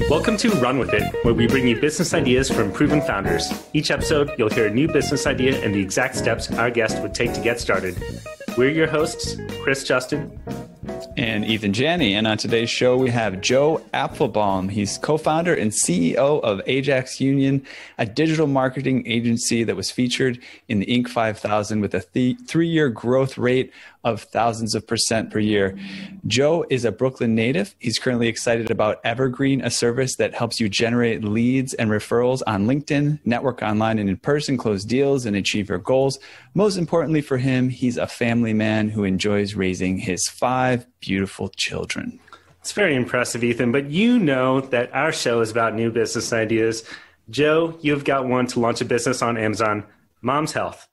Welcome to Run With It, where we bring you business ideas from proven founders. Each episode, you'll hear a new business idea and the exact steps our guest would take to get started. We're your hosts, Chris Justin and Ethan Janney. And on today's show, we have Joe Apfelbaum. He's co-founder and CEO of Ajax Union, a digital marketing agency that was featured in the Inc. 5000 with a three-year growth rate of thousands of % per year. Joe is a Brooklyn native. He's currently excited about Evergreen, a service that helps you generate leads and referrals on LinkedIn, network online and in person, close deals, and achieve your goals. Most importantly for him, he's a family man who enjoys raising his 5 beautiful children. It's very impressive, Ethan, but you know that our show is about new business ideas. Joe, you've got one to launch a business on Amazon, Mom's Health.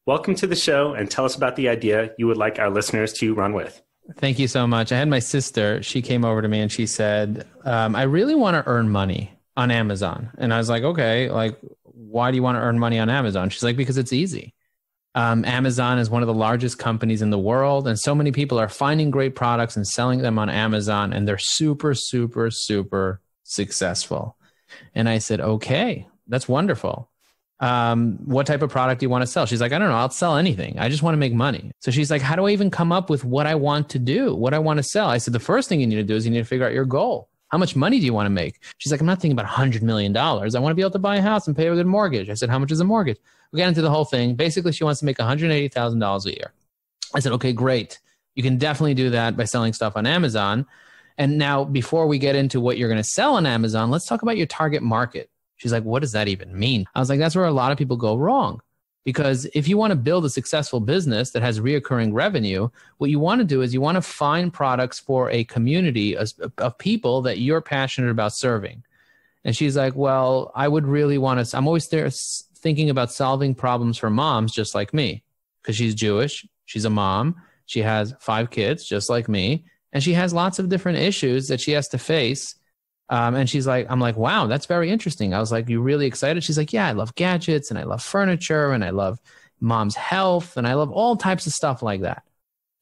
Welcome to the show, and tell us about the idea you would like our listeners to run with. Thank you so much. I had my sister, she came over to me and she said, I really want to earn money on Amazon. And I was like, okay, like, why do you want to earn money on Amazon? She's like, because it's easy. Amazon is one of the largest companies in the world, and so many people are finding great products and selling them on Amazon, and they're super, super, super successful. And I said, okay, that's wonderful. What type of product do you want to sell? She's like, I don't know. I'll sell anything. I just want to make money. So she's like, how do I even come up with what I want to do? What I want to sell? I said, the first thing you need to do is you need to figure out your goal. How much money do you want to make? She's like, I'm not thinking about $100 million. I want to be able to buy a house and pay a good mortgage. I said, how much is a mortgage? We got into the whole thing. Basically, she wants to make $180,000 a year. I said, okay, great. You can definitely do that by selling stuff on Amazon. And now, before we get into what you're going to sell on Amazon, let's talk about your target market. She's like, what does that even mean? I was like, that's where a lot of people go wrong. Because if you want to build a successful business that has reoccurring revenue, what you want to do is you want to find products for a community of people that you're passionate about serving. And she's like, well, I would really want to, I'm always there thinking about solving problems for moms just like me. Because she's Jewish, she's a mom, she has 5 kids just like me, and she has lots of different issues that she has to face. And she's like, I'm like, wow, that's very interesting. I was like, you really excited? She's like, yeah, I love gadgets and I love furniture and I love mom's health and I love all types of stuff like that.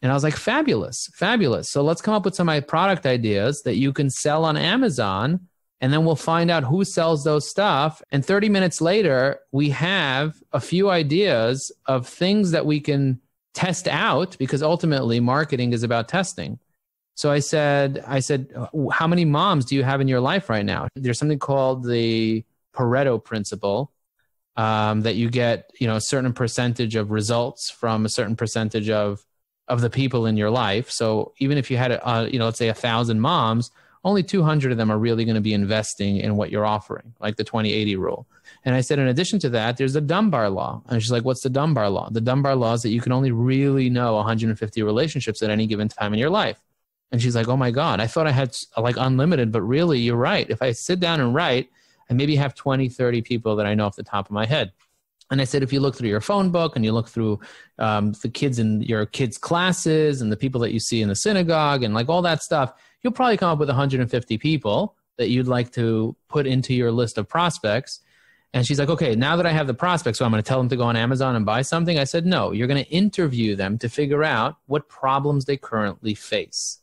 And I was like, fabulous, fabulous. So let's come up with some product ideas that you can sell on Amazon, and then we'll find out who sells those stuff. And 30 minutes later, we have a few ideas of things that we can test out, because ultimately marketing is about testing. So I said, how many moms do you have in your life right now? There's something called the Pareto principle, that you get, a certain percentage of results from a certain percentage of the people in your life. So even if you had, let's say 1,000 moms, only 200 of them are really going to be investing in what you're offering, like the 20-80 rule. And I said, in addition to that, there's the Dunbar law. And she's like, what's the Dunbar law? The Dunbar law is that you can only really know 150 relationships at any given time in your life. And she's like, oh my God, I thought I had like unlimited, but really you're right. If I sit down and write, I maybe have 20, 30 people that I know off the top of my head. And I said, if you look through your phone book and you look through the kids in your kids' classes and the people that you see in the synagogue and like all that stuff, you'll probably come up with 150 people that you'd like to put into your list of prospects. And she's like, okay, now that I have the prospects, so I'm going to tell them to go on Amazon and buy something. I said, no, you're going to interview them to figure out what problems they currently face.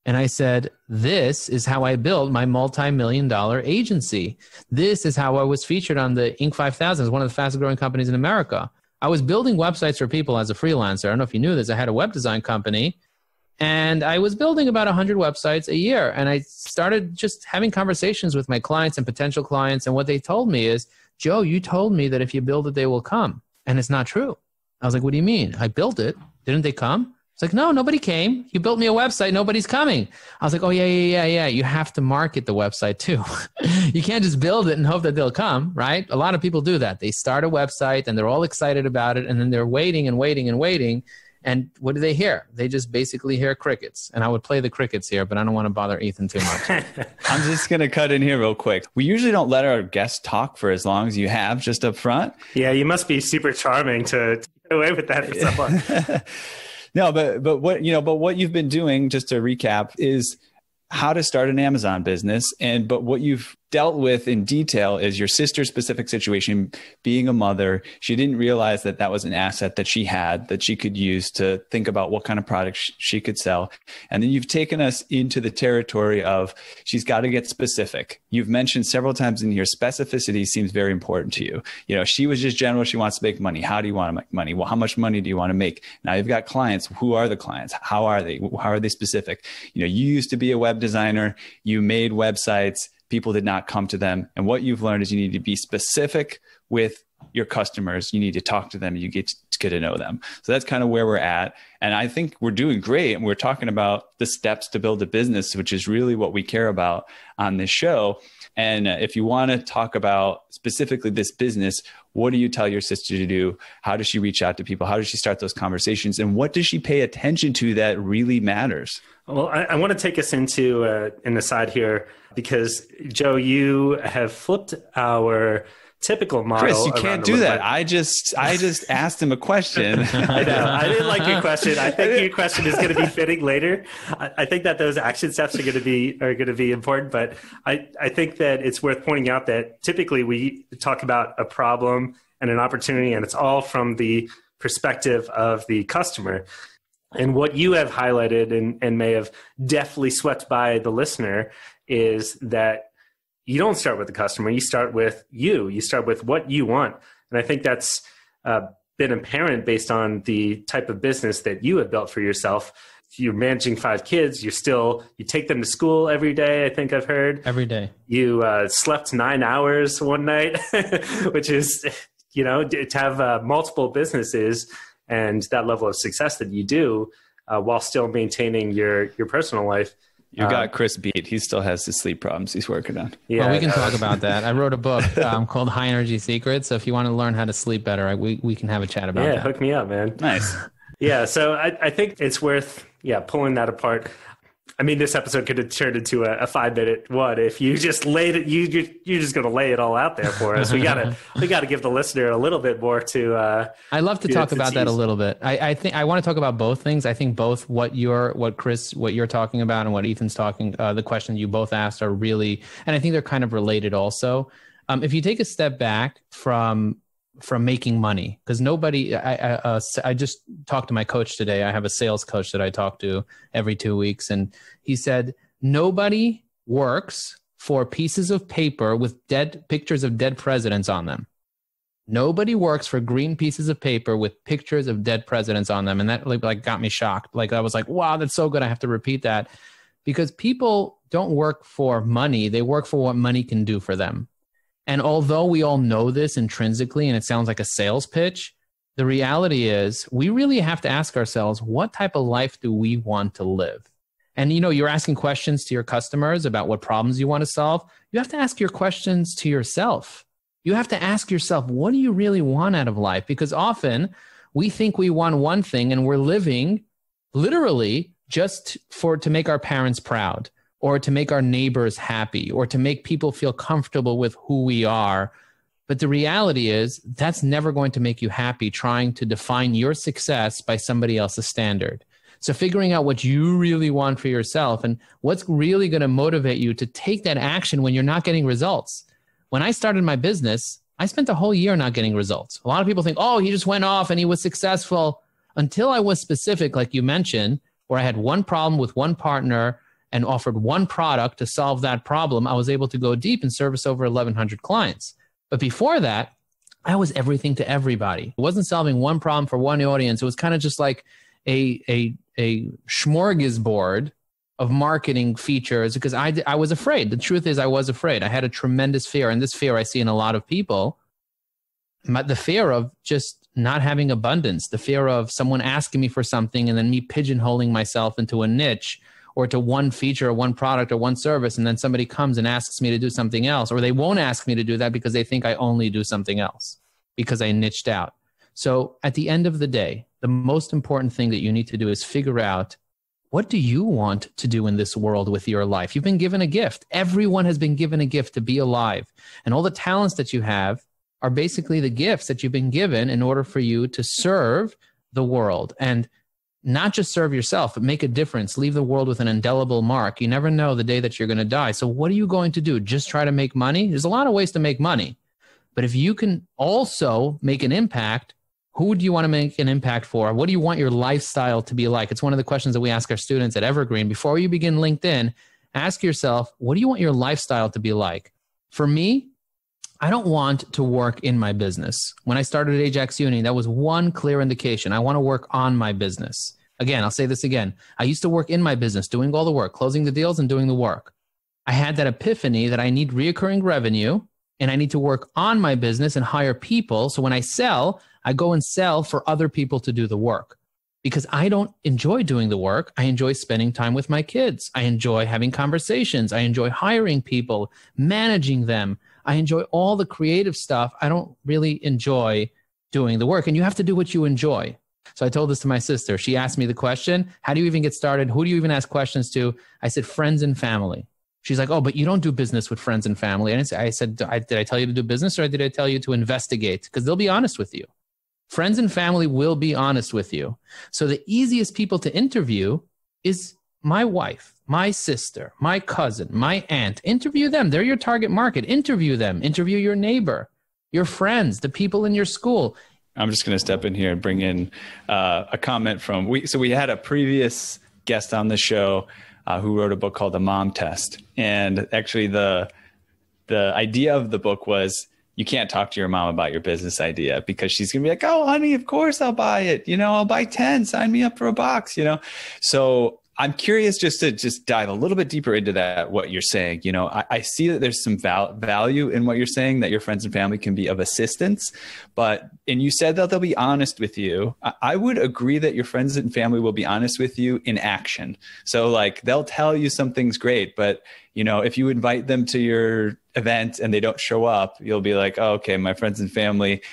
And I said, this is how I built my multi-million-dollar agency. This is how I was featured on the Inc. 5000 as one of the fastest growing companies in America. I was building websites for people as a freelancer. I don't know if you knew this. I had a web design company, and I was building about 100 websites a year. And I started just having conversations with my clients and potential clients. And what they told me is, Joe, you told me that if you build it, they will come. And it's not true. I was like, what do you mean? I built it. Didn't they come? It's like, no, nobody came. You built me a website. Nobody's coming. I was like, oh, yeah. You have to market the website too. You can't just build it and hope that they'll come, right? A lot of people do that. They start a website and they're all excited about it. And then they're waiting and waiting and waiting. And what do they hear? They just basically hear crickets. And I would play the crickets here, but I don't want to bother Ethan too much. I'm just going to cut in here real quick. We usually don't let our guests talk for as long as you have just up front. Yeah, you must be super charming to get away with that for someone. No, but what you've been doing, just to recap, is how to start an Amazon business. But what you've dealt with in detail is your sister's specific situation, being a mother. She didn't realize that that was an asset that she had that she could use to think about what kind of products she could sell. And then you've taken us into the territory of she's got to get specific. You've mentioned several times in here, specificity seems very important to you. You know, she was just general. She wants to make money. How do you want to make money? Well, how much money do you want to make? Now you've got clients. Who are the clients? How are they? How are they specific? You know, you used to be a web designer. You made websites. People did not come to them. And what you've learned is you need to be specific with your customers. You need to talk to them. You get to know them. So that's kind of where we're at. And I think we're doing great. And we're talking about the steps to build a business, which is really what we care about on this show. And if you want to talk about specifically this business, what do you tell your sister to do? How does she reach out to people? How does she start those conversations? And what does she pay attention to that really matters? Well, I want to take us into an aside here because, Joe, you have flipped our typical model. Chris, you can't do that. I just asked him a question. I know. I didn't like your question. I think your question is going to be fitting later. I think that those action steps are going to be important, but I think that it's worth pointing out that typically we talk about a problem and an opportunity, and it's all from the perspective of the customer. And what you have highlighted and may have deftly swept by the listener is that you don't start with the customer. You start with you. You start with what you want. And I think that's been apparent based on the type of business that you have built for yourself. If you're managing 5 kids, you take them to school every day, I think I've heard. Every day. You slept 9 hours one night, which is, you know, to have multiple businesses and that level of success that you do while still maintaining your personal life. You got Chris beat. He still has the sleep problems he's working on. Yeah, well, we can talk about that. I wrote a book called High Energy Secrets. So if you want to learn how to sleep better, we can have a chat about that. Yeah, hook me up, man. Nice. Yeah, so I think it's worth pulling that apart. I mean, this episode could have turned into a 5-minute one if you just laid it. You're just going to lay it all out there for us. We gotta give the listener a little bit more to. I love to talk about that a little bit. I think I want to talk about both things. I think both what you're talking about and what Ethan's talking. The questions you both asked are really, and I think they're kind of related also. If you take a step back from making money, because nobody, I just talked to my coach today. I have a sales coach that I talk to every 2 weeks. And he said, nobody works for pieces of paper with pictures of dead presidents on them. Nobody works for green pieces of paper with pictures of dead presidents on them. And that like got me shocked. Like, I was like, wow, that's so good. I have to repeat that, because people don't work for money. They work for what money can do for them. And although we all know this intrinsically, and it sounds like a sales pitch, the reality is we really have to ask ourselves, what type of life do we want to live? And, you know, you're asking questions to your customers about what problems you want to solve. You have to ask your questions to yourself. You have to ask yourself, what do you really want out of life? Because often we think we want one thing and we're living literally just to make our parents proud, or to make our neighbors happy, or to make people feel comfortable with who we are. But the reality is that's never going to make you happy, trying to define your success by somebody else's standard. So figuring out what you really want for yourself and what's really going to motivate you to take that action when you're not getting results. When I started my business, I spent a whole year not getting results. A lot of people think, oh, he just went off and he was successful. Until I was specific, like you mentioned, where I had one problem with one partner and offered one product to solve that problem, I was able to go deep and service over 1,100 clients. But before that, I was everything to everybody. It wasn't solving one problem for one audience. It was kind of just like a smorgasbord of marketing features, because I was afraid. The truth is I was afraid. I had a tremendous fear, and this fear I see in a lot of people. The fear of just not having abundance, the fear of someone asking me for something and then me pigeonholing myself into a niche, or to one feature or one product or one service, and then somebody comes and asks me to do something else, or they won't ask me to do that because they think I only do something else because I niched out. So at the end of the day, the most important thing that you need to do is figure out, what do you want to do in this world with your life? You've been given a gift. Everyone has been given a gift to be alive. And all the talents that you have are basically the gifts that you've been given in order for you to serve the world. And not just serve yourself, but make a difference, leave the world with an indelible mark. You never know the day that you're going to die. So what are you going to do? Just try to make money? There's a lot of ways to make money. But if you can also make an impact, who do you want to make an impact for? What do you want your lifestyle to be like? It's one of the questions that we ask our students at Evergreen. Before you begin LinkedIn, ask yourself, what do you want your lifestyle to be like? For me, I don't want to work in my business. When I started at Ajax Union, that was one clear indication. I want to work on my business. Again, I'll say this again. I used to work in my business, doing all the work, closing the deals and doing the work. I had that epiphany that I need reoccurring revenue and I need to work on my business and hire people. So when I sell, I go and sell for other people to do the work because I don't enjoy doing the work. I enjoy spending time with my kids. I enjoy having conversations. I enjoy hiring people, managing them. I enjoy all the creative stuff. I don't really enjoy doing the work. And you have to do what you enjoy. So I told this to my sister. She asked me the question, how do you even get started? Who do you even ask questions to? I said, friends and family. She's like, oh, but you don't do business with friends and family. And I said, did I tell you to do business or did I tell you to investigate? Because they'll be honest with you. Friends and family will be honest with you. So the easiest people to interview is my wife, my sister, my cousin, my aunt. Interview them. They're your target market. Interview them. Interview your neighbor, your friends, the people in your school. I'm just going to step in here and bring in a comment from we had a previous guest on the show who wrote a book called The Mom Test. And actually the idea of the book was you can't talk to your mom about your business idea because she's going to be like, oh, honey, of course I'll buy it. I'll buy 10, sign me up for a box, So I'm curious just to dive a little bit deeper into that, what you're saying. I see that there's some value in what you're saying, that your friends and family can be of assistance, and you said that they'll be honest with you. I would agree that your friends and family will be honest with you in action. So like they'll tell you something's great, but if you invite them to your event and they don't show up, you'll be like, oh, okay, my friends and family,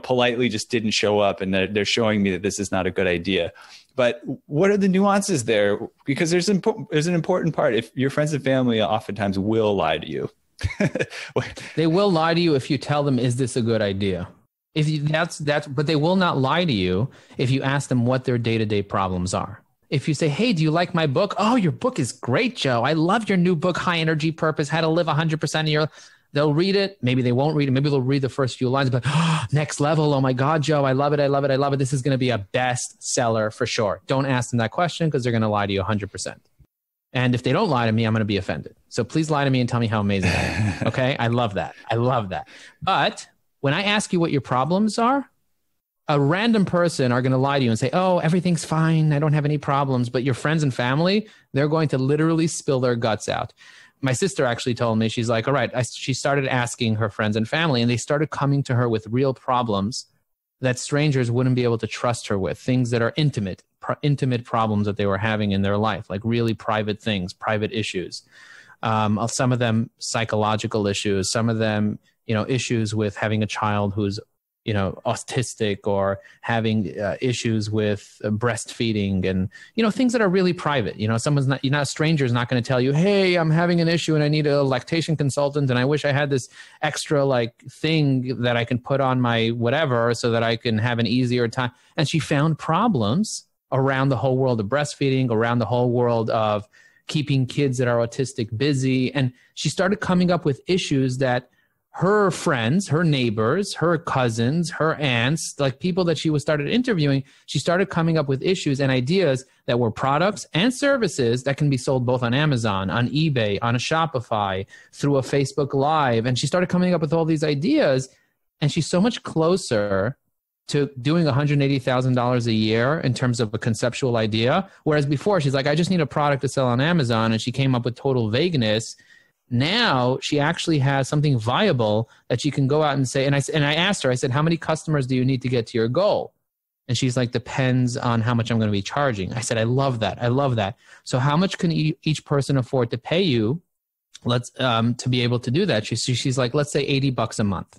politely just didn't show up and they're showing me that this is not a good idea. But what are the nuances there? Because there's an important part. If your friends and family oftentimes will lie to you. They will lie to you if you tell them, is this a good idea? But they will not lie to you if you ask them what their day-to-day problems are. If you say, hey, do you like my book? Oh, your book is great, Joe. I love your new book, High Energy Purpose, How to Live 100% of Your Life. They'll read it. Maybe they won't read it. Maybe they'll read the first few lines, but next level. Oh my God, Joe, I love it. I love it. I love it. This is going to be a bestseller for sure. Don't ask them that question because they're going to lie to you 100%. And if they don't lie to me, I'm going to be offended. So please lie to me and tell me how amazing I am. Okay. I love that. I love that. But when I ask you what your problems are, a random person are going to lie to you and say, oh, everything's fine. I don't have any problems. But your friends and family, they're going to literally spill their guts out. My sister actually told me, she's like, all right, she started asking her friends and family, and they started coming to her with real problems that strangers wouldn't be able to trust her with, things that are intimate problems that they were having in their life, like really private things, private issues. Some of them psychological issues, some of them, issues with having a child who's autistic or having issues with breastfeeding and, things that are really private. A stranger is not going to tell you, hey, I'm having an issue and I need a lactation consultant. And I wish I had this extra thing that I can put on my whatever so that I can have an easier time. And she found problems around the whole world of breastfeeding, around the whole world of keeping kids that are autistic busy. And she started coming up with issues that her friends, her neighbors, her cousins, her aunts, like people that she started interviewing, she started coming up with issues and ideas that were products and services that can be sold both on Amazon, on eBay, on a Shopify, through a Facebook Live. And she started coming up with all these ideas. And she's so much closer to doing $180,000 a year in terms of a conceptual idea. Whereas before, she's like, I just need a product to sell on Amazon. And she came up with total vagueness. Now she actually has something viable that she can go out and say, and I asked her, I said, how many customers do you need to get to your goal? And she's like, depends on how much I'm going to be charging. I said, I love that. I love that. So how much can each person afford to pay you to be able to do that? She's like, let's say $80 a month.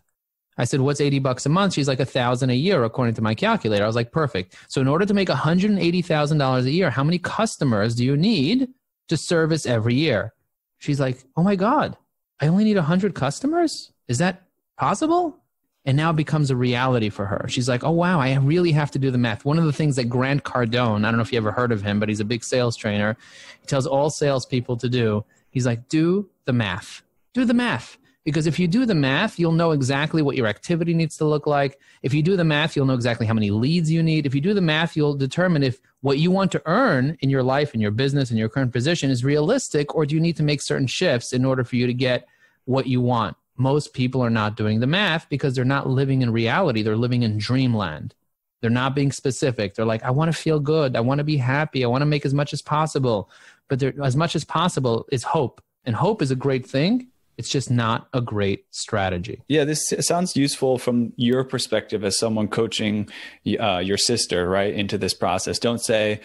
I said, what's $80 a month? She's like $1,000 a year, according to my calculator. I was like, perfect. So in order to make $180,000 a year, how many customers do you need to service every year? She's like, oh my God, I only need 100 customers? Is that possible? And now it becomes a reality for her. She's like, oh, wow, I really have to do the math. One of the things that Grant Cardone, I don't know if you ever heard of him, but he's a big sales trainer. He tells all salespeople to do. He's like, do the math. Do the math. Because if you do the math, you'll know exactly what your activity needs to look like. If you do the math, you'll know exactly how many leads you need. If you do the math, you'll determine if what you want to earn in your life, in your business, in your current position is realistic, or do you need to make certain shifts in order for you to get what you want. Most people are not doing the math because they're not living in reality. They're living in dreamland. They're not being specific. They're like, I want to feel good. I want to be happy. I want to make as much as possible. But as much as possible is hope. And hope is a great thing. It's just not a great strategy. Yeah, this sounds useful from your perspective as someone coaching your sister, right, into this process. Don't say,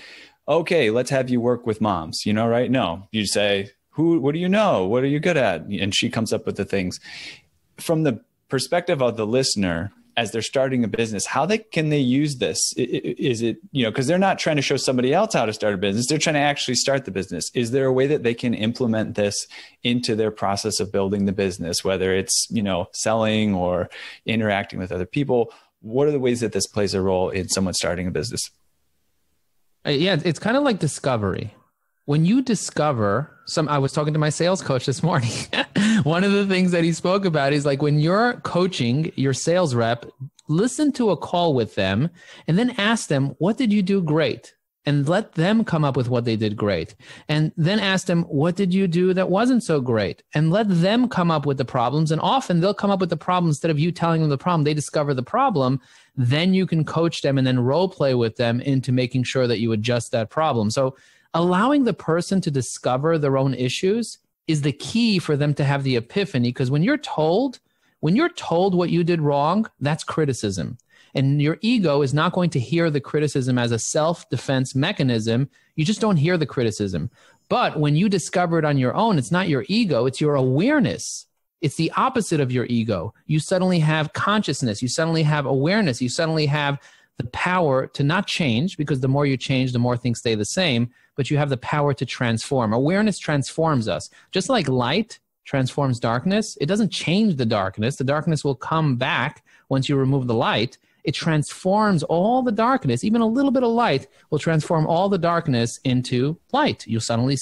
okay, let's have you work with moms, right? No, you say, what do you know? What are you good at? And she comes up with the things. From the perspective of the listener, as they're starting a business, how can they use this? Is it, because they're not trying to show somebody else how to start a business. They're trying to actually start the business. Is there a way that they can implement this into their process of building the business, whether it's, selling or interacting with other people? What are the ways that this plays a role in someone starting a business? Yeah, it's kind of like discovery. When you discover I was talking to my sales coach this morning. One of the things that he spoke about is like when you're coaching your sales rep, listen to a call with them and then ask them, what did you do great? And let them come up with what they did great. And then ask them, what did you do that wasn't so great? And let them come up with the problems. And often they'll come up with the problem instead of you telling them the problem. They discover the problem. Then you can coach them and then role play with them into making sure that you adjust that problem. So allowing the person to discover their own issues is the key for them to have the epiphany. Because when you're told what you did wrong, that's criticism. And your ego is not going to hear the criticism as a self-defense mechanism. You just don't hear the criticism. But when you discover it on your own, it's not your ego, it's your awareness. It's the opposite of your ego. You suddenly have consciousness. You suddenly have awareness. You suddenly have the power to not change, because the more you change, the more things stay the same, but you have the power to transform. Awareness transforms us. Just like light transforms darkness, it doesn't change the darkness. The darkness will come back once you remove the light. It transforms all the darkness. Even a little bit of light will transform all the darkness into light. You're suddenly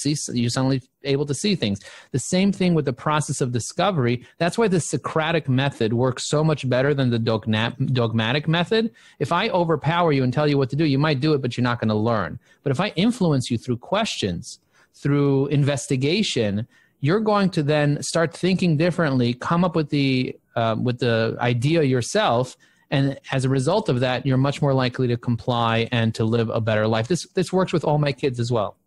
able to see things. The same thing with the process of discovery. That's why the Socratic method works so much better than the dogmatic method. If I overpower you and tell you what to do, you might do it, but you're not going to learn. But if I influence you through questions, through investigation, you're going to then start thinking differently, come up with the idea yourself. And as a result of that, you're much more likely to comply and to live a better life. This works with all my kids as well.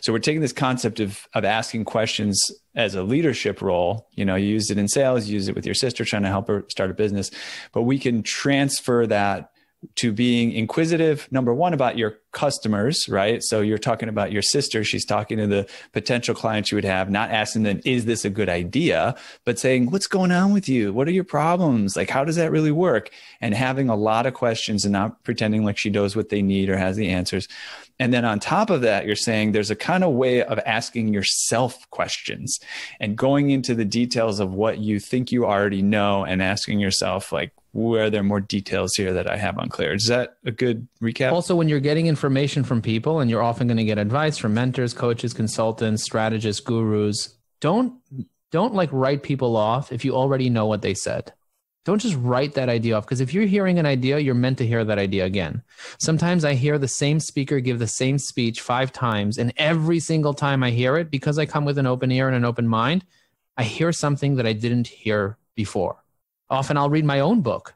So we're taking this concept of asking questions as a leadership role. You used it in sales, you use it with your sister trying to help her start a business, but we can transfer that to being inquisitive, number one, about your customers, right? So you're talking about your sister. She's talking to the potential clients you would have, not asking them, is this a good idea? But saying, what's going on with you? What are your problems? Like, how does that really work? And having a lot of questions and not pretending like she knows what they need or has the answers. And then on top of that, you're saying there's a kind of way of asking yourself questions and going into the details of what you think you already know and asking yourself, like, where there are more details here that I have unclear. Is that a good recap? Also, when you're getting information from people, and you're often going to get advice from mentors, coaches, consultants, strategists, gurus, don't like write people off if you already know what they said. Don't just write that idea off, because if you're hearing an idea, you're meant to hear that idea again. Sometimes I hear the same speaker give the same speech 5 times, and every single time I hear it, because I come with an open ear and an open mind, I hear something that I didn't hear before. Often I'll read my own book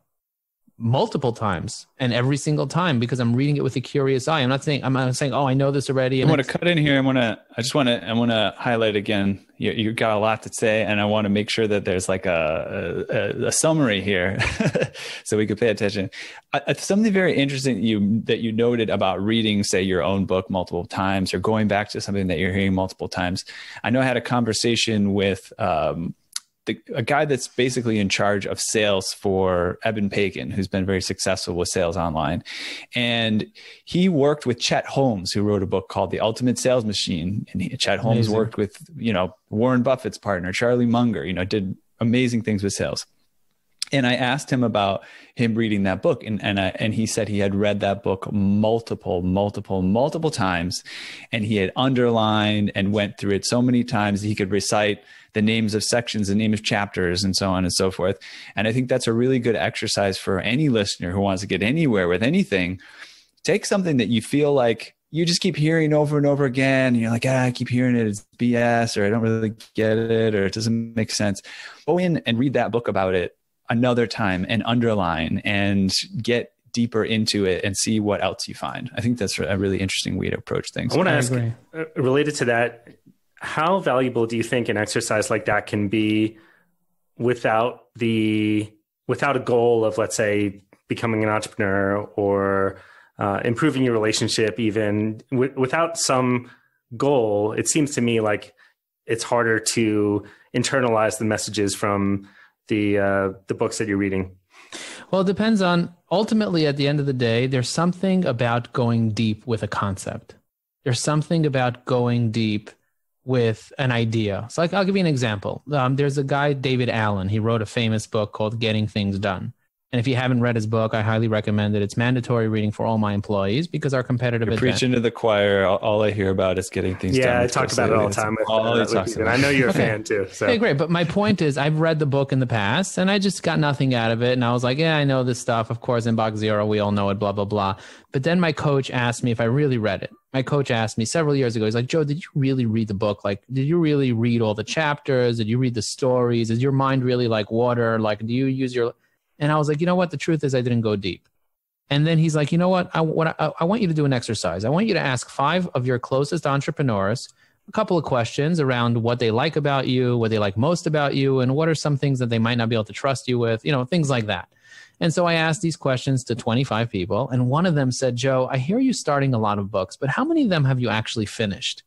multiple times, and every single time, because I'm reading it with a curious eye. I'm not saying, oh, I know this already. I want to cut in here. I want to highlight again. You got a lot to say, and I want to make sure that there's like a summary here, so we could pay attention. Something very interesting that you noted about reading, say, your own book multiple times, or going back to something that you're hearing multiple times. I know I had a conversation with a guy that's basically in charge of sales for Eben Pagan, who's been very successful with sales online. And he worked with Chet Holmes, who wrote a book called The Ultimate Sales Machine. And Chet Holmes worked with, Warren Buffett's partner, Charlie Munger, did amazing things with sales. And I asked him about him reading that book, and he said he had read that book multiple times, and he had underlined and went through it so many times that he could recite the names of sections, the name of chapters, and so on and so forth. And I think that's a really good exercise for any listener who wants to get anywhere with anything. Take something that you feel like you just keep hearing over and over again. And you're like, I keep hearing it. It's BS, or I don't really get it, or it doesn't make sense. Go in and read that book about it another time and underline and get deeper into it and see what else you find. I think that's a really interesting way to approach things. I want to ask, related to that, how valuable do you think an exercise like that can be without a goal of, let's say, becoming an entrepreneur or improving your relationship, even without some goal? It seems to me like it's harder to internalize the messages from the books that you're reading. Well, it depends on, ultimately, at the end of the day, there's something about going deep with a concept. There's something about going deep with an idea. So I'll give you an example. There's a guy, David Allen. He wrote a famous book called Getting Things Done. And if you haven't read his book, I highly recommend it. It's mandatory reading for all my employees because our competitive advantage. Preaching to the choir. All I hear about is getting things done. Yeah, I talk about it all the time. And I know you're a fan too. So. Okay, great. But my point is, I've read the book in the past and I just got nothing out of it. And I was like, yeah, I know this stuff. Of course, Inbox Zero, we all know it, blah, blah, blah. But then my coach asked me if I really read it. My coach asked me several years ago, he's like, Joe, did you really read the book? Like, did you really read all the chapters? Did you read the stories? Is your mind really like water? Like, do you use your... And I was like, you know what? The truth is I didn't go deep. And then he's like, you know what? I want you to do an exercise. I want you to ask 5 of your closest entrepreneurs a couple of questions around what they like about you, what they like most about you, and what are some things that they might not be able to trust you with, things like that. And so I asked these questions to 25 people. And one of them said, Joe, I hear you starting a lot of books, but how many of them have you actually finished?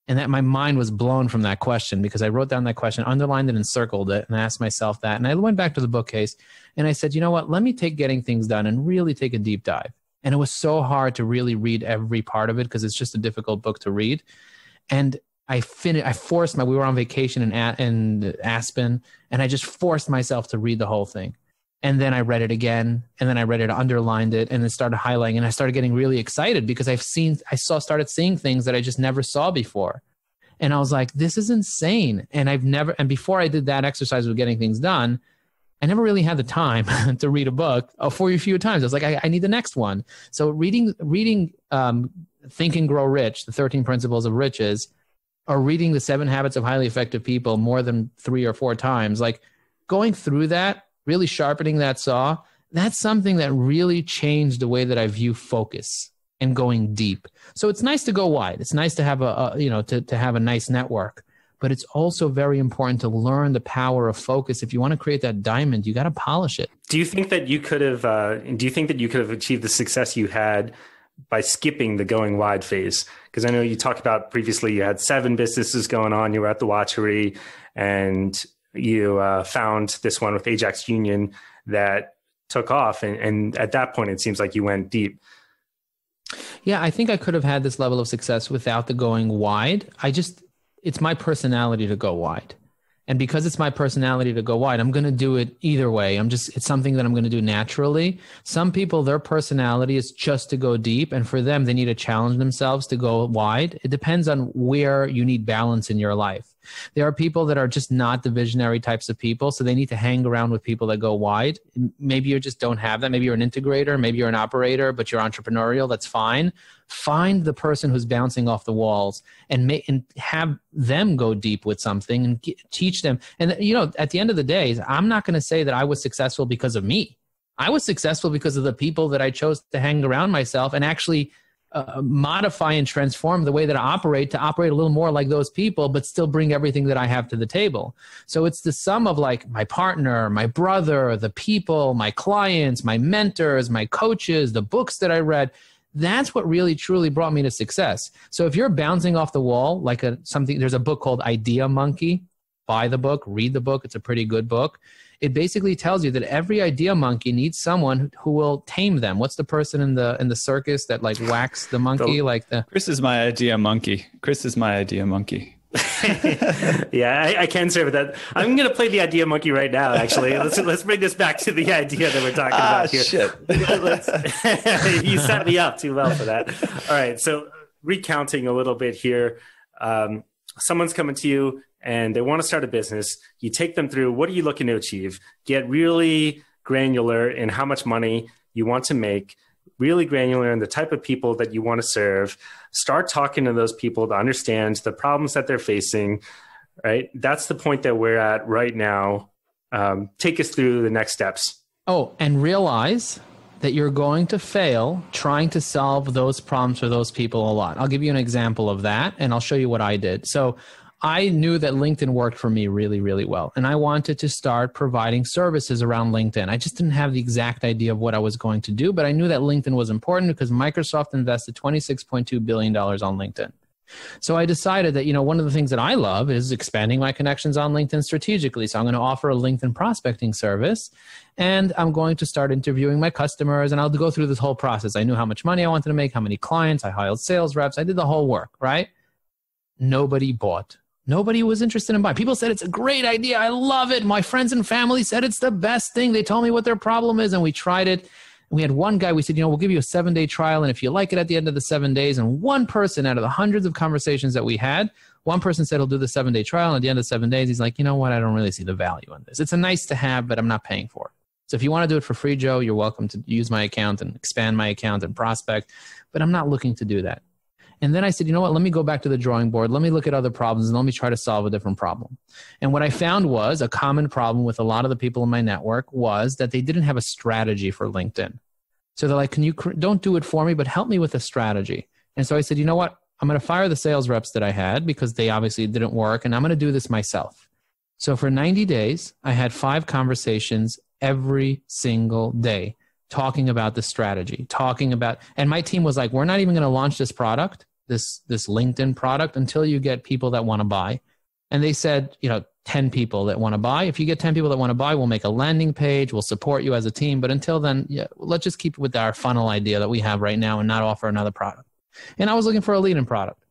And that my mind was blown from that question because I wrote down that question, underlined it and circled it and asked myself that. And I went back to the bookcase and I said, you know what, let me take Getting Things Done and really take a deep dive. And it was so hard to really read every part of it because it's just a difficult book to read. And we were on vacation in Aspen and I just forced myself to read the whole thing. And then I read it again, and then I read it, underlined it, and then started highlighting. And I started getting really excited because started seeing things that I just never saw before. And I was like, this is insane. And before I did that exercise with Getting Things Done, I never really had the time to read a book for a few times. I was like, I need the next one. So reading Think and Grow Rich, the 13 Principles of Riches, or reading the 7 Habits of Highly Effective People more than 3 or 4 times, like going through that, really sharpening that saw, that's something that really changed the way that I view focus and going deep. So it's nice to go wide. It's nice to have to have a nice network, but it's also very important to learn the power of focus. If you want to create that diamond, you got to polish it. Do you think that you could have achieved the success you had by skipping the going wide phase? Because I know you talked about previously you had 7 businesses going on. You were at the Watchery and you found this one with Ajax Union that took off. And at that point, it seems like you went deep. Yeah, I think I could have had this level of success without the going wide. It's my personality to go wide. And because it's my personality to go wide, I'm going to do it either way. It's something that I'm going to do naturally. Some people, their personality is just to go deep. And for them, they need to challenge themselves to go wide. It depends on where you need balance in your life. There are people that are just not the visionary types of people. So they need to hang around with people that go wide. Maybe you just don't have that. Maybe you're an integrator. Maybe you're an operator, but you're entrepreneurial. That's fine. Find the person who's bouncing off the walls and have them go deep with something and teach them. And, at the end of the day, I'm not going to say that I was successful because of me. I was successful because of the people that I chose to hang around myself and actually modify and transform the way that I operate to operate a little more like those people, but still bring everything that I have to the table. So it's the sum of like my partner, my brother, the people, my clients, my mentors, my coaches, the books that I read. That's what really truly brought me to success. So if you're bouncing off the wall, like there's a book called Idea Monkey. Buy the book, read the book. It's a pretty good book. It basically tells you that every idea monkey needs someone who will tame them. What's the person in the circus that like whacks the monkey? Chris is my idea monkey. Yeah, I can say with that. I'm going to play the idea monkey right now. Actually, let's bring this back to the idea that we're talking about here. Shit. You set me up too well for that. All right, so recounting a little bit here. Someone's coming to you and they want to start a business. You take them through, what are you looking to achieve? Get really granular in how much money you want to make, really granular in the type of people that you want to serve. Start talking to those people to understand the problems that they're facing, right? That's the point that we're at right now. Take us through the next steps. Oh, and realize that you're going to fail trying to solve those problems for those people a lot. I'll give you an example of that, and I'll show you what I did. So I knew that LinkedIn worked for me really, really well, and I wanted to start providing services around LinkedIn. I just didn't have the exact idea of what I was going to do, but I knew that LinkedIn was important because Microsoft invested $26.2 billion on LinkedIn. So I decided that, one of the things that I love is expanding my connections on LinkedIn strategically. So I'm going to offer a LinkedIn prospecting service, and I'm going to start interviewing my customers, and I'll go through this whole process. I knew how much money I wanted to make, how many clients, I hired sales reps. I did the whole work, right? Nobody bought. Nobody was interested in buying. People said, it's a great idea. I love it. My friends and family said it's the best thing. They told me what their problem is, and we tried it. We had one guy, we said, we'll give you a 7-day trial, and if you like it at the end of the 7 days, and one person out of the hundreds of conversations that we had, one person said he'll do the 7-day trial, and at the end of 7 days, he's like, you know what, I don't really see the value in this. It's a nice to have, but I'm not paying for it. So if you want to do it for free, Joe, you're welcome to use my account and expand my account and prospect, but I'm not looking to do that. And then I said, you know what, let me go back to the drawing board. Let me look at other problems and let me try to solve a different problem. And what I found was a common problem with a lot of the people in my network was that they didn't have a strategy for LinkedIn. So they're like, don't do it for me, but help me with a strategy. And so I said, you know what, I'm going to fire the sales reps that I had because they obviously didn't work, and I'm going to do this myself. So for 90 days, I had 5 conversations every single day talking about the strategy, and my team was like, we're not even going to launch this product, this LinkedIn product, until you get people that want to buy. And they said, 10 people that want to buy. If you get 10 people that want to buy, we'll make a landing page. We'll support you as a team. But until then, let's just keep with our funnel idea that we have right now and not offer another product. And I was looking for a lead-in product.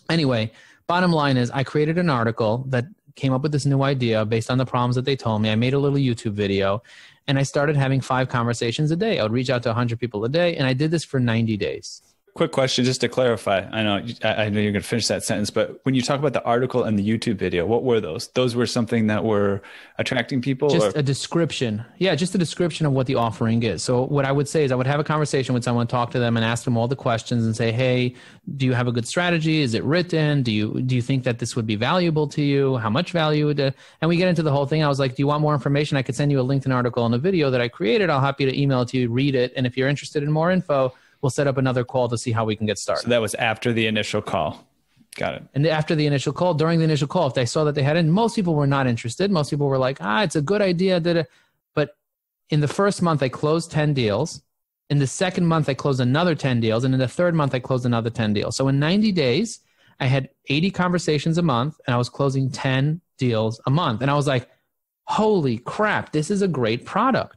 Anyway, bottom line is I created an article that came up with this new idea based on the problems that they told me. I made a little YouTube video, and I started having 5 conversations a day. I would reach out to 100 people a day, and I did this for 90 days. Quick question, just to clarify. I know you're going to finish that sentence, but when you talk about the article and the YouTube video, what were those? Those were something that were attracting people? Just a description. Yeah, just a description of what the offering is. So what I would say is I would have a conversation with someone, talk to them, and ask them all the questions and say, hey, do you have a good strategy? Is it written? Do you think that this would be valuable to you? How much value would it? And we get into the whole thing. I was like, do you want more information? I could send you a LinkedIn article and a video that I created. I'll happy to email it to you, read it. And if you're interested in more info, we'll set up another call to see how we can get started. So that was after the initial call. Got it. And after the initial call, during the initial call, if they saw that they hadn't, most people were not interested. Most people were like, it's a good idea. But in the first month, I closed 10 deals. In the second month, I closed another 10 deals. And in the third month, I closed another 10 deals. So in 90 days, I had 80 conversations a month, and I was closing 10 deals a month. And I was like, holy crap, this is a great product.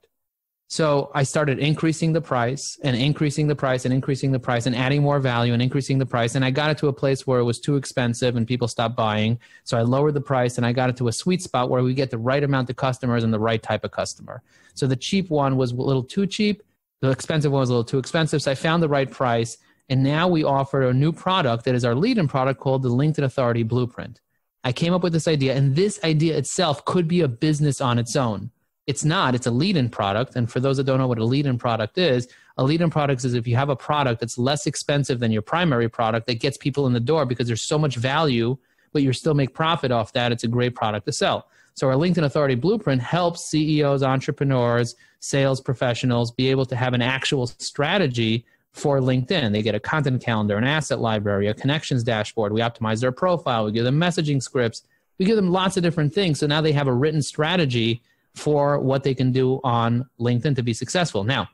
So I started increasing the price and increasing the price and increasing the price and adding more value and increasing the price. And I got it to a place where it was too expensive and people stopped buying. So I lowered the price and I got it to a sweet spot where we get the right amount of customers and the right type of customer. So the cheap one was a little too cheap. The expensive one was a little too expensive. So I found the right price. And now we offer a new product that is our lead-in product called the LinkedIn Authority Blueprint. I came up with this idea, and this idea itself could be a business on its own. It's not. It's a lead-in product. And for those that don't know what a lead-in product is, a lead-in product is if you have a product that's less expensive than your primary product that gets people in the door because there's so much value, but you still make profit off that, it's a great product to sell. So our LinkedIn Authority Blueprint helps CEOs, entrepreneurs, sales professionals be able to have an actual strategy for LinkedIn. They get a content calendar, an asset library, a connections dashboard. We optimize their profile. We give them messaging scripts. We give them lots of different things. So now they have a written strategy for what they can do on LinkedIn to be successful. Now,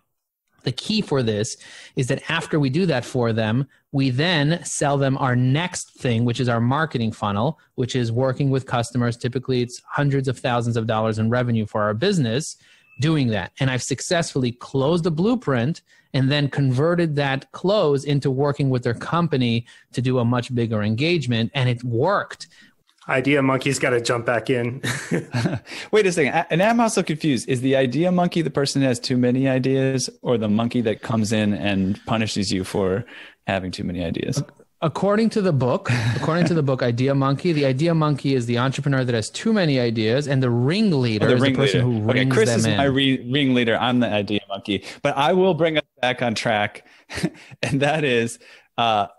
the key for this is that after we do that for them, we then sell them our next thing, which is our marketing funnel, which is working with customers. Typically, it's hundreds of thousands of dollars in revenue for our business doing that. And I've successfully closed the blueprint and then converted that close into working with their company to do a much bigger engagement. And it worked. Idea monkey's got to jump back in. Wait a second. And I'm also confused. Is the idea monkey the person who has too many ideas, or the monkey that comes in and punishes you for having too many ideas? According to the book, Idea Monkey, the idea monkey is the entrepreneur that has too many ideas, and the ringleader is the person who rings Chris them is in. my ringleader. I'm the idea monkey. But I will bring us back on track, and that is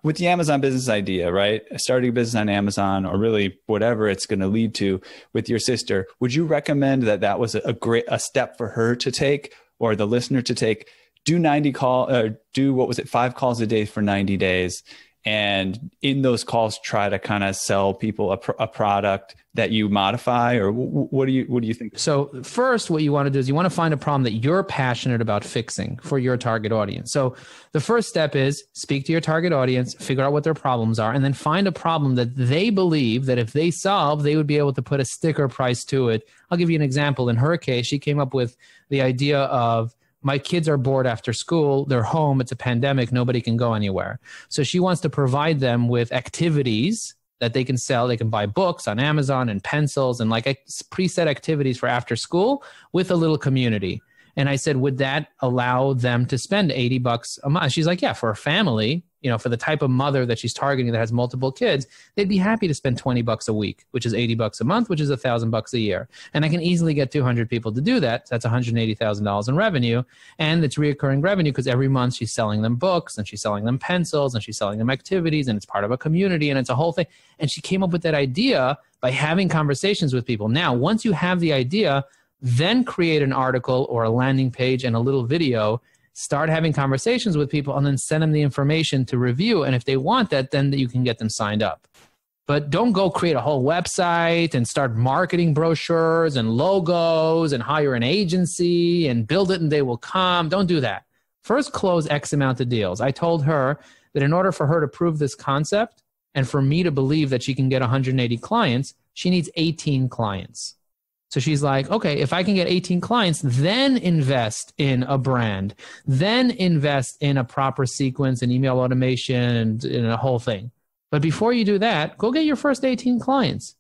with the Amazon business idea, right? Starting a business on Amazon, or really whatever it's going to lead to with your sister. Would you recommend that was a step for her to take, or the listener to take? Do 5 calls a day for 90 days. And in those calls, try to kind of sell people a product that you modify, or what do you think? So first, what you want to do is you want to find a problem that you're passionate about fixing for your target audience. So the first step is speak to your target audience, figure out what their problems are, and then find a problem that they believe that if they solve, they would be able to put a sticker price to it. I'll give you an example. In her case, she came up with the idea of, my kids are bored after school. They're home. It's a pandemic. Nobody can go anywhere. So she wants to provide them with activities that they can sell. They can buy books on Amazon and pencils and like preset activities for after school with a little community. And I said, would that allow them to spend $80 a month? She's like, yeah, for a family, for the type of mother that she's targeting that has multiple kids, they'd be happy to spend $20 a week, which is $80 a month, which is $1,000 a year. And I can easily get 200 people to do that. So that's $180,000 in revenue. And it's reoccurring revenue because every month she's selling them books and she's selling them pencils and she's selling them activities, and it's part of a community and it's a whole thing. And she came up with that idea by having conversations with people. Now, once you have the idea, then create an article or a landing page and a little video, start having conversations with people, and then send them the information to review. And if they want that, then you can get them signed up. But don't go create a whole website and start marketing brochures and logos and hire an agency and build it and they will come. Don't do that. First, close X amount of deals. I told her that in order for her to prove this concept and for me to believe that she can get 180 clients, she needs 18 clients. So she's like, okay, if I can get 18 clients, then invest in a brand, then invest in a proper sequence and email automation and in a whole thing. But before you do that, go get your first 18 clients.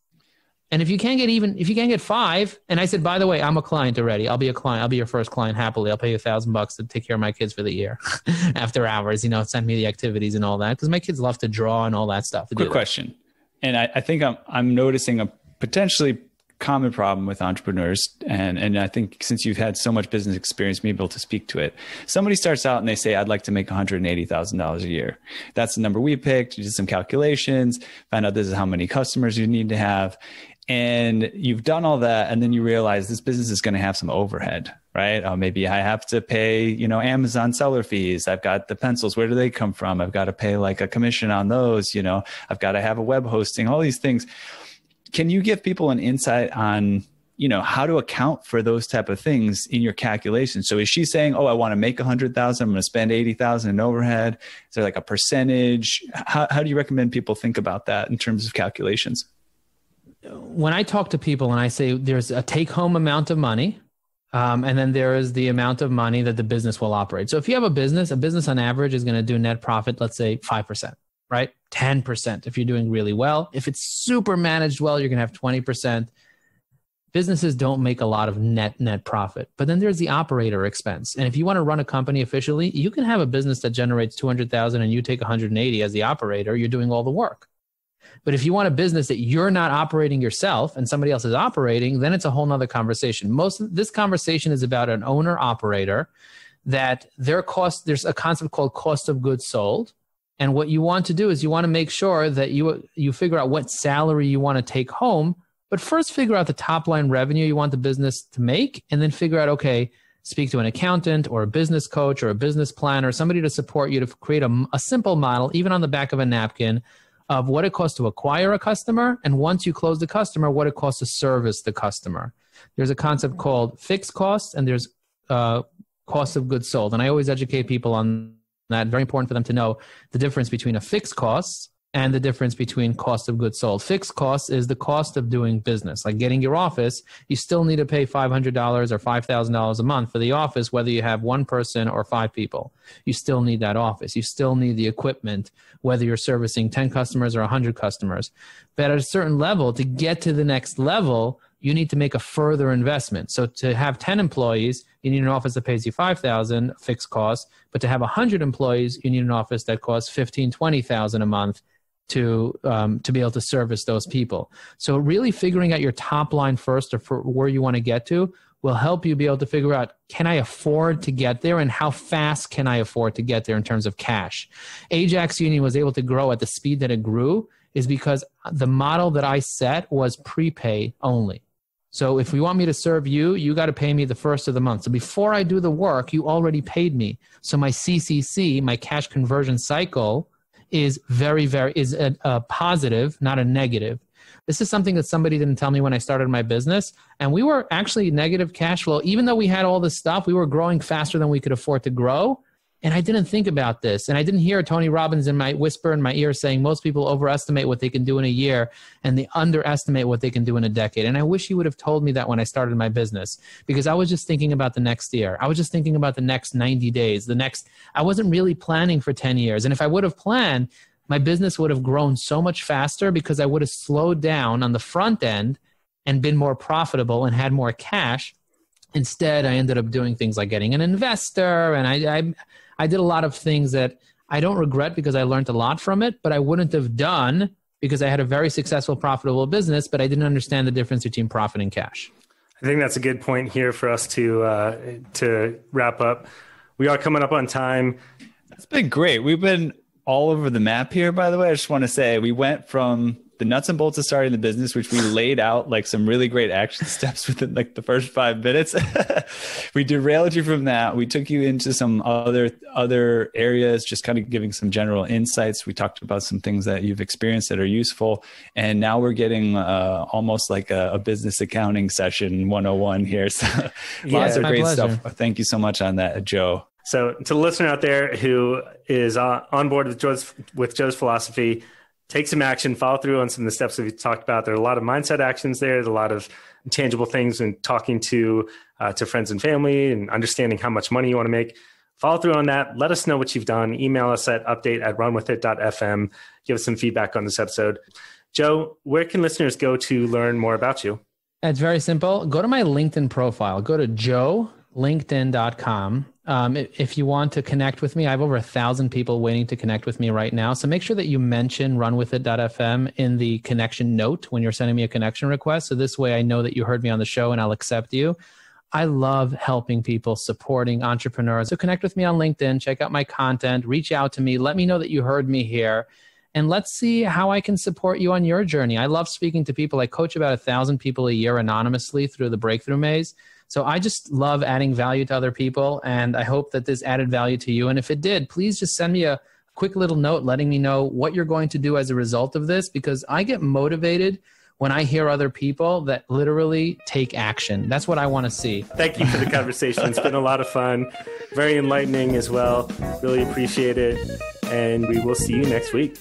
And if you can't get 5, and I said, by the way, I'm a client already. I'll be a client. I'll be your first client happily. I'll pay you $1,000 to take care of my kids for the year after hours, send me the activities and all that. Because my kids love to draw and all that stuff. Quick question. And I think I'm noticing a potentially common problem with entrepreneurs, and I think since you've had so much business experience, be able to speak to it. Somebody starts out and they say, I'd like to make $180,000 a year. That's the number we picked. You did some calculations, found out this is how many customers you need to have. And you've done all that. And then you realize this business is going to have some overhead, right? Maybe I have to pay, Amazon seller fees. I've got the pencils. Where do they come from? I've got to pay like a commission on those, I've got to have a web hosting, all these things. Can you give people an insight on, how to account for those type of things in your calculations? So is she saying, oh, I want to make 100,000, I'm going to spend 80,000 in overhead? Is there like a percentage? How do you recommend people think about that in terms of calculations? When I talk to people and I say there's a take-home amount of money, and then there is the amount of money that the business will operate. So if you have a business on average is going to do net profit, let's say 5%. Right? 10% if you're doing really well. If it's super managed well, you're going to have 20%. Businesses don't make a lot of net profit. But then there's the operator expense. And if you want to run a company efficiently, you can have a business that generates 200,000 and you take 180 as the operator. You're doing all the work. But if you want a business that you're not operating yourself and somebody else is operating, then it's a whole nother conversation. This conversation is about an owner operator that there's a concept called cost of goods sold. And what you want to do is you want to make sure that you figure out what salary you want to take home, but first figure out the top line revenue you want the business to make, and then figure out, okay, speak to an accountant or a business coach or a business planner, somebody to support you to create a simple model, even on the back of a napkin, of what it costs to acquire a customer, and once you close the customer, what it costs to service the customer. There's a concept called fixed costs, and there's cost of goods sold. And I always educate people on that. Very important for them to know the difference between a fixed cost and the difference between cost of goods sold. Fixed cost is the cost of doing business. Like getting your office, you still need to pay $500 or $5,000 a month for the office, whether you have one person or 5 people. You still need that office. You still need the equipment, whether you're servicing 10 customers or 100 customers. But at a certain level, to get to the next level, you need to make a further investment. So to have 10 employees, you need an office that pays you $5,000 fixed cost. But to have 100 employees, you need an office that costs $15,000, $20,000 a month to be able to service those people. So really figuring out your top line first, or for where you want to get to, will help you be able to figure out, can I afford to get there, and how fast can I afford to get there in terms of cash? Ajax Union was able to grow at the speed that it grew is because the model that I set was prepay only. So if you want me to serve you, you got to pay me the first of the month. So before I do the work, you already paid me. So my CCC, my cash conversion cycle, is a positive, not a negative. This is something that somebody didn't tell me when I started my business. And we were actually negative cash flow. Even though we had all this stuff, we were growing faster than we could afford to grow. And I didn't think about this. And I didn't hear Tony Robbins whisper in my ear saying most people overestimate what they can do in a year and they underestimate what they can do in a decade. And I wish he would have told me that when I started my business, because I was just thinking about the next year. I was just thinking about the next 90 days, I wasn't really planning for 10 years. And if I would have planned, my business would have grown so much faster because I would have slowed down on the front end and been more profitable and had more cash. Instead, I ended up doing things like getting an investor, and I did a lot of things that I don't regret because I learned a lot from it, but I wouldn't have done because I had a very successful, profitable business, but I didn't understand the difference between profit and cash. I think that's a good point here for us to wrap up. We are coming up on time. It's been great. We've been all over the map here, by the way. I just want to say we went from the nuts and bolts of starting the business, which we laid out like some really great action steps within like the first 5 minutes. We derailed you from that. We took you into some other areas, just kind of giving some general insights. We talked about some things that you've experienced that are useful. And now we're getting almost like a business accounting session 101 here. So lots of great stuff. Thank you so much on that, Joe. So to the listener out there who is on board with Joe's philosophy, take some action, follow through on some of the steps that we talked about. There are a lot of mindset actions there. There's a lot of tangible things in talking to friends and family and understanding how much money you want to make. Follow through on that. Let us know what you've done. Email us at update@runwithit.fm. Give us some feedback on this episode. Joe, where can listeners go to learn more about you? It's very simple. Go to my LinkedIn profile. Go to joelinkedin.com. If you want to connect with me, I have over 1,000 people waiting to connect with me right now. So make sure that you mention runwithit.fm in the connection note when you're sending me a connection request. So this way I know that you heard me on the show and I'll accept you. I love helping people, supporting entrepreneurs. So connect with me on LinkedIn, check out my content, reach out to me, let me know that you heard me here. And let's see how I can support you on your journey. I love speaking to people. I coach about 1,000 people a year anonymously through the Breakthrough Maze. So I just love adding value to other people, and I hope that this added value to you. And if it did, please just send me a quick little note letting me know what you're going to do as a result of this, because I get motivated when I hear other people that literally take action. That's what I want to see. Thank you for the conversation. It's been a lot of fun, very enlightening as well. Really appreciate it. And we will see you next week.